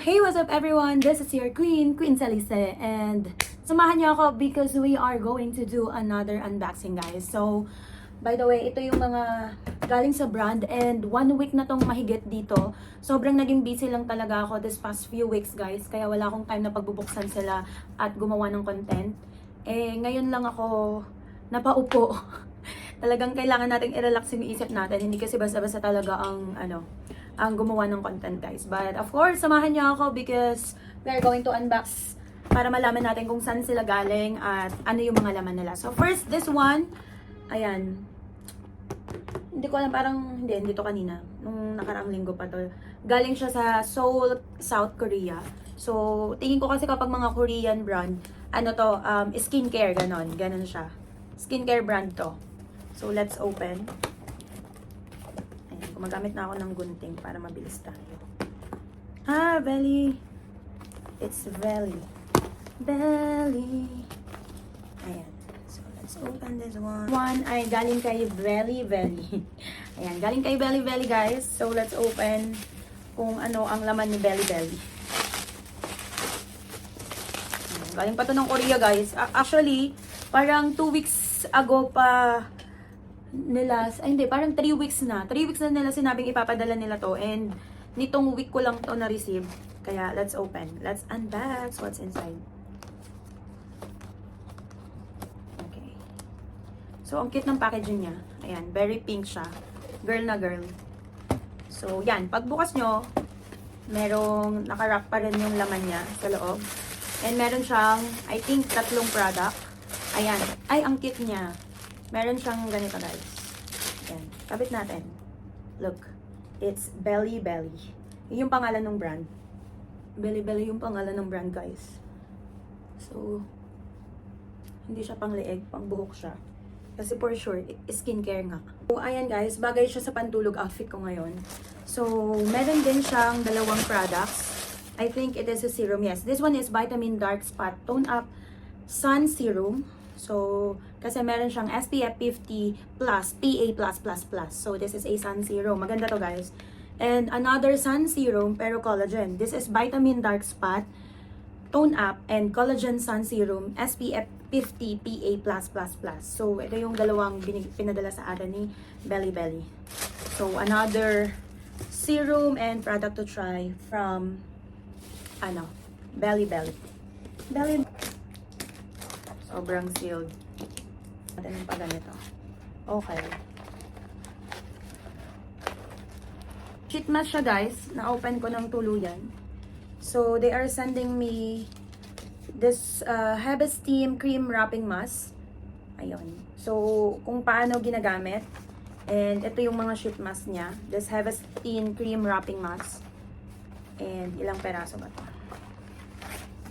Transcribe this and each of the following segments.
Hey, what's up everyone? This is your Queen Salise, and samahan niyo ako because we are going to do another unboxing, guys. So, by the way, ito yung mga galing sa brand, and 1 week na tong mahigit dito. Sobrang naging busy lang talaga ako this past few weeks, guys. Kaya wala akong time na pagbubuksan sila at gumawa ng content. Ngayon lang ako napaupo. Talagang kailangan nating i-relax yung isip natin. Hindi kasi basta-basta talaga ang gumawa ng content, guys. But of course, samahan niyo ako because we're going to unbox para malaman natin kung saan sila galing at ano yung mga laman nila. So first, this one, ayan. Hindi ko alam, parang, hindi to kanina. Nung nakaraang linggo pa to. Galing siya sa Seoul, South Korea. So, tingin ko kasi kapag mga Korean brand, skincare, ganon siya. Skincare brand to. So, let's open. Ayan, gumagamit na ako ng gunting para mabilis tayo. Belly. It's belly. Ayan. So, let's open this one. One ay galing kay Belly. Ayan, galing kay Belly, guys. So, let's open kung ano ang laman ni Belly. Ayan, galing pa to ng Korea, guys. Actually, parang 2 weeks ago pa nila, parang 3 weeks na. 3 weeks na nila sinabing ipapadala nila to, and nitong week ko lang to na-receive. Kaya, let's open. Let's unbox what's inside. Okay. So, ang cute ng packaging niya. Ayan, very pink siya. Girl na girl. So, yan. Pagbukas nyo, merong naka-wrap pa rin yung laman niya sa loob. And meron siyang, I think, 3 product. Ayan. Ay, ang cute niya. Meron siyang ganito, guys. Ayan. Kabit natin. Look. It's Belly. Yun yung pangalan ng brand. Belly yung pangalan ng brand, guys. So, hindi siya pang leeg, pang buhok siya. Kasi for sure, skincare nga. So, ayan guys, bagay siya sa pantulog outfit ko ngayon. So, meron din siyang 2 products. I think it is a serum. Yes, this one is Vitamin Dark Spot Tone Up Sun Serum. So, kasi meron siyang SPF 50+, PA++++. So, this is a sun serum. Maganda to, guys. And another sun serum, pero collagen. This is Vitamin Dark Spot Tone Up and Collagen Sun Serum SPF 50 PA+++. So, ito yung dalawang pinadala sa atin ni Belly. So, another serum and product to try from Belly. Sobrang sealed. Natin yung pagganito. Okay. Sheet mask siya, guys. Na-open ko ng tuluyan. So, they are sending me this Hevesteam Cream Wrapping Mask. Ayun. So, kung paano ginagamit. And ito yung mga sheet mask niya. This Hevesteam Cream Wrapping Mask. And ilang peraso ba ito?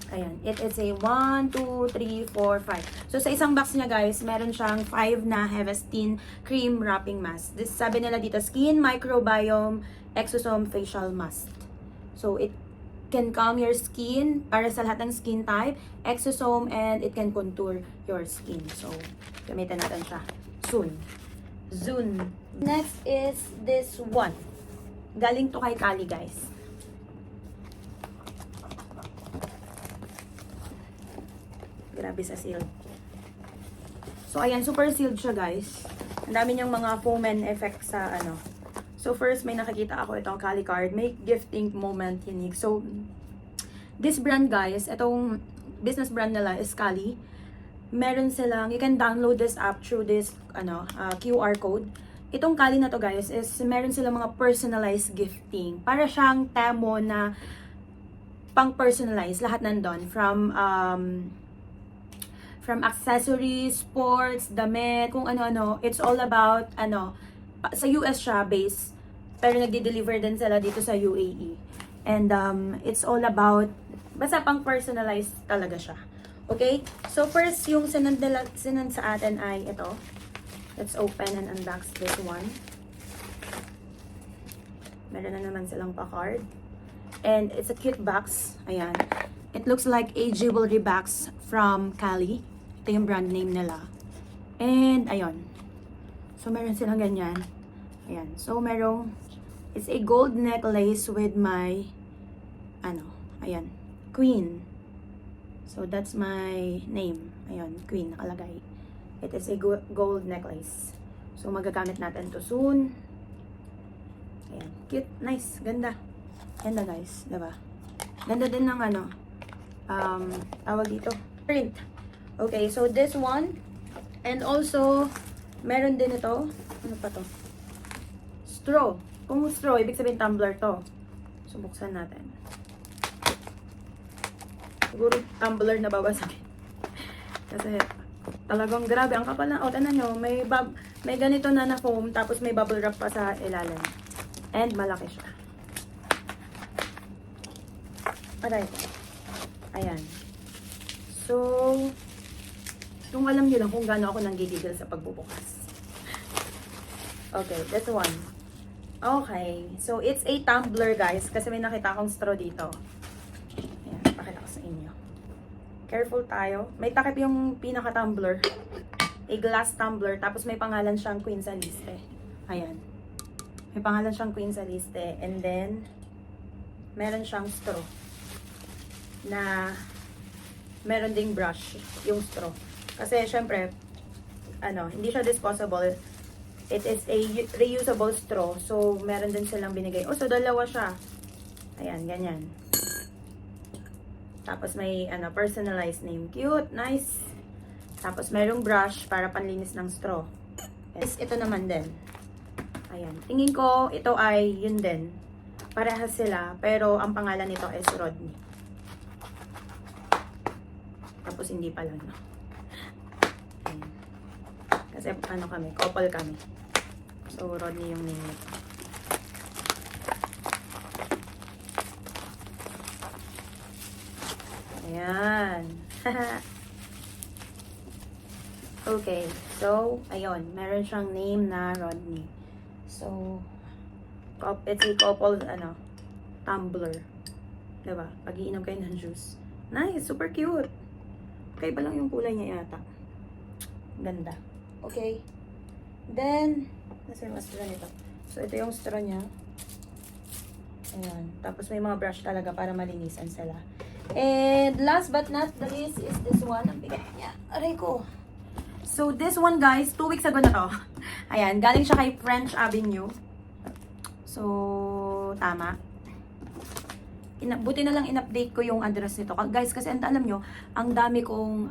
Ayan. It is a 1, 2, 3, 4, 5. So, sa isang box niya, guys, meron siyang 5 na Hevesteam Cream Wrapping Mask. This, sabi nila dito, Skin Microbiome Exosome Facial Mask. So, it can calm your skin para sa lahat ng skin type, exosome, and it can contour your skin. So, gamitin natin siya soon. Next is this one. Galing to kay Kali, guys. Grabe sa sealed. So, ayan, super sealed siya, guys. Ang dami niyang mga foam and effect sa So, first, may nakikita ako itong Kali card. Make gifting moment unique. So, this brand, guys, itong business brand nila is Kali. Meron silang, you can download this app through this QR code. Itong Kali na to, guys, is meron silang mga personalized gifting. Para siyang Temo na pang-personalize. Lahat nandun. From accessories, sports, damit, kung ano-ano. It's all about, sa US siya base, pero nagde-deliver din sila dito sa UAE. And it's all about, basta pang personalized talaga siya. Okay? So first, yung sinend sa atin ay ito. Let's open and unbox this one. Meron na naman silang pa-card. And it's a cute box. Ayan. It looks like a jewelry box from Kali. Ito yung brand name nila. And, ayun. So, meron silang ganyan. Ayan. So, merong, it's a gold necklace with my, Ayan. Queen. So, that's my name. Ayan, Queen nakalagay. It is a gold necklace. So, magagamit natin to soon. Ayan. Cute. Nice. Ganda. Ganda, guys. Diba? Ganda din ng ano. Tawag dito. Print. Okay. So, this one. And also, meron din ito. Ano pa to? Straw. Kung straw, ibig sabihin tumbler to. So, buksan natin. Siguro tumbler na babasagin. Kasi talagang grabe ang kapal na. O, tanan nyo, may ganito na foam, tapos may bubble wrap pa sa ilalim. And malaki siya. Aray. Ayan. So, kung alam nyo lang kung gaano ako nanggigigil sa pagbubukas. Okay, this one. Okay, so it's a tumbler, guys, kasi may nakita akong straw dito. Ayan, pakita ko sa inyo. Careful tayo. May takip yung pinaka-tumbler. A glass tumbler. Tapos may pangalan siyang Queen sa liste. Ayan. May pangalan siyang Queen sa liste. And then, meron siyang straw. Na, meron ding brush. Yung straw. Kasi, syempre, hindi siya disposable. It is a reusable straw. So, meron din silang binigay. Oh, so dalawa siya. Ayan, ganyan. Tapos may personalized name. Cute, nice. Tapos merong brush para panlinis ng straw. Yes, ito naman din. Ayan. Tingin ko, ito ay yun din. Parehas sila, pero ang pangalan nito is Rodney. Tapos hindi pala, no? Ayan. Kasi kami, couple kami. So, Rodney yung name nito. Ayan. Okay. So, ayun. Meron siyang name na Rodney. So, it's a couple, tumbler. Diba? Pag-iinom kayo ng juice. Nice. Super cute. Okay ba lang yung kulay niya yata? Ganda. Okay. Then, nasa yung straw nito. So, ito yung straw niya. Ayan. Tapos may mga brush talaga para malinisan sila. And last but not the least is this one. Ang bigat niya. Aray ko. So, this one, guys, 2 weeks ago na to. Ayan. Galing siya kay French Avenue. So, tama. Buti na lang in-update ko yung address nito. Guys, kasi alam nyo, ang dami kong,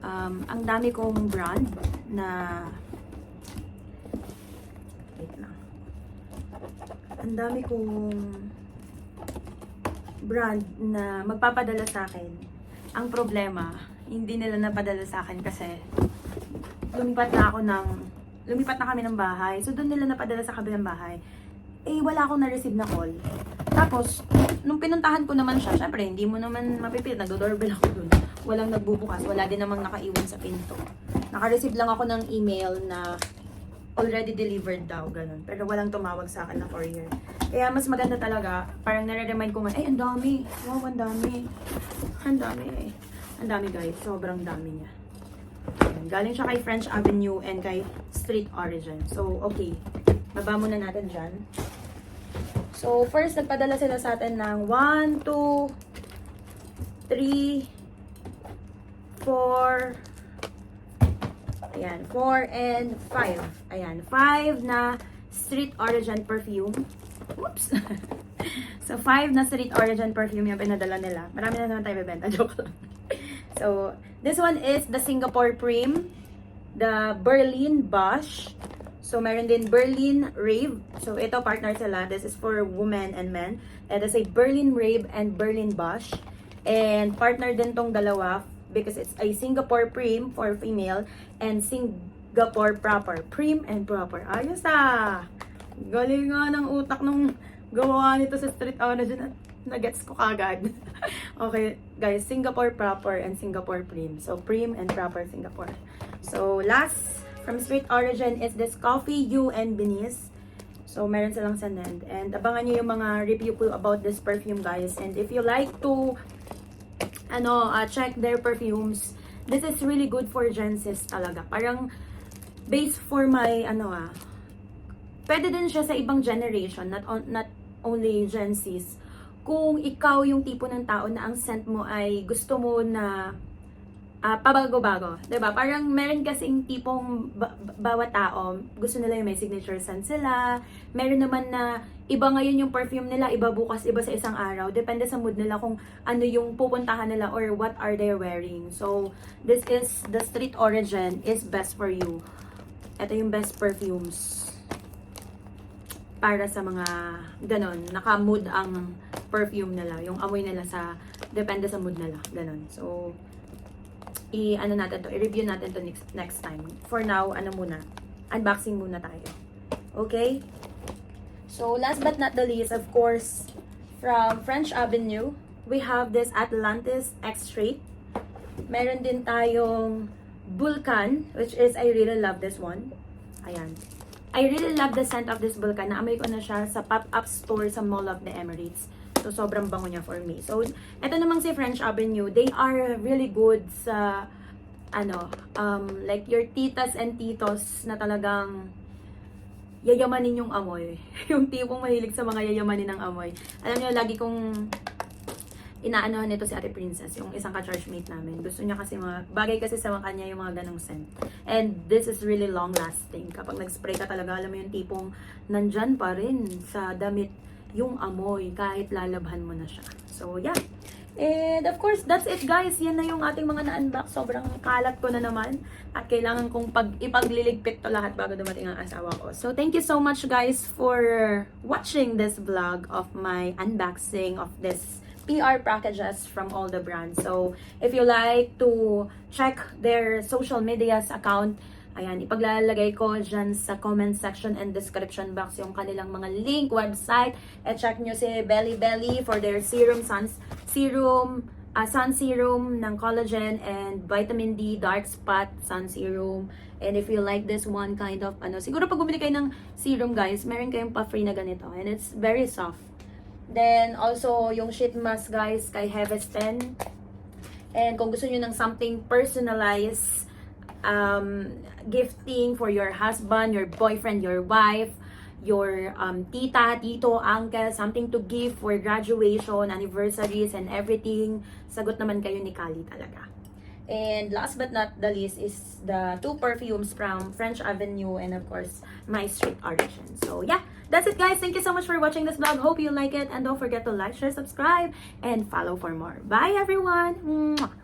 ang dami kong brand na, wait lang. Ang dami kong brand na magpapadala sa akin. Ang problema, hindi nila napadala sa akin kasi lumipat na kami ng bahay. So, doon nila napadala sa kabilang bahay. Eh, wala akong na-receive na call. Tapos, nung pinuntahan ko naman siya, syempre, hindi mo naman mapipilit. Nagdo-doorbell ako dun. Walang nagbubukas. Wala din namang nakaiwan sa pinto. Naka-receive lang ako ng email na already delivered daw, ganun. Pero walang tumawag sa akin na courier. Kaya mas maganda talaga, parang nare-remind ko nga, ay, ang dami. Wow, ang dami. Ang dami eh. Ang dami, guys. Sobrang dami niya. Ayan. Galing siya kay French Avenue and kay Street Origin. So, okay. Baba muna natin dyan. So, first, nagpadala sila sa atin ng 1, 2, 3, 4, ayan, 4 and 5. Ayan, 5 na Street Origin perfume. Oops! So, 5 na Street Origin perfume yung pinadala nila. Marami na naman tayo bibenta. Joke lang. So, this one is the Singapore Prim, the Berlin Bosch. So, meron din Berlin Rave. So, ito partner sila. This is for women and men. It is a Berlin Rave and Berlin Bosch. And partner din tong dalawa because it's a Singapore Prim for female and Singapore Proper. Prim and Proper. Ayos ah! Galing nga ng utak nung gawa nito sa Street Origin. Nagets ko kagad. Okay, guys. Singapore Proper and Singapore Prim. So, Prim and Proper Singapore. So, last from Street Origin is this Coffee You and Benis. So, meron silang sandend. And abangan nyo yung mga review ko about this perfume, guys. And if you like to check their perfumes, this is really good for Gen Zs talaga. Parang based for my, pwede din siya sa ibang generation, not only Gen Zs kung ikaw yung tipo ng tao na ang scent mo ay gusto mo na pabago-bago, 'di ba? Parang meron kasing tipong bawat tao, gusto nila yung may signature scent sila. Meron naman na iba ngayon yung perfume nila, iba bukas, iba sa isang araw. Depende sa mood nila kung ano yung pupuntahan nila or what are they wearing. So, this is the Street Origin is best for you. Ito yung best perfumes para sa mga ganon, naka-mood ang perfume nila, yung amoy nila depende sa mood nila, ganon. So, i-review natin to next time. For now, unboxing muna tayo. Okay? So, last but not the least, of course, from French Avenue, we have this Atlantis X-Straight. Meron din tayong Vulcan, which is, I really love this one. Ayan. I really love the scent of this Vulcan. Naamoy ko na siya sa pop-up store sa Mall of the Emirates. So, sobrang bango niya for me. So, ito namang si French Avenue, they are really good sa, like your titas and titos na talagang yayamanin yung amoy. Yung tipong mahilig sa mga yayamanin ng amoy. Alam niyo, lagi kong inaanohan nito si Ate Princess, yung isang ka-chargemate namin. Gusto niya kasi bagay kasi sa kanya yung mga ganong scent. And this is really long lasting. Kapag nag-spray ka talaga, alam mo yung tipong nandyan pa rin sa damit yung amoy kahit lalabhan mo na siya. So, yeah. And of course, that's it guys. Yan na yung ating mga na-unbox. Sobrang kalat ko na naman. At kailangan kong ipagliligpit to lahat bago dumating ang asawa ko. So, thank you so much guys for watching this vlog of my unboxing of this PR packages from all the brands. So, if you like to check their social media's account, ayan, ipaglalagay ko dyan sa comment section and description box yung kanilang mga link, website. At check nyo si Belly Belly for their sun serum ng collagen and vitamin D dark spot sun serum. And if you like this one kind of, siguro pag bumili kayo ng serum guys, meron kayong pa-free na ganito. And it's very soft. Then, also, yung sheet mask guys, kay Hevesten. And kung gusto nyo ng something personalized, gifting for your husband, your boyfriend, your wife, your tita, tito, uncle, something to give for graduation, anniversaries, and everything, sagot naman kayo ni Kali talaga. And last but not the least is the 2 perfumes from French Avenue and of course, my Street Origin. So yeah, that's it guys. Thank you so much for watching this vlog. Hope you like it and don't forget to like, share, subscribe, and follow for more. Bye everyone! Mwah!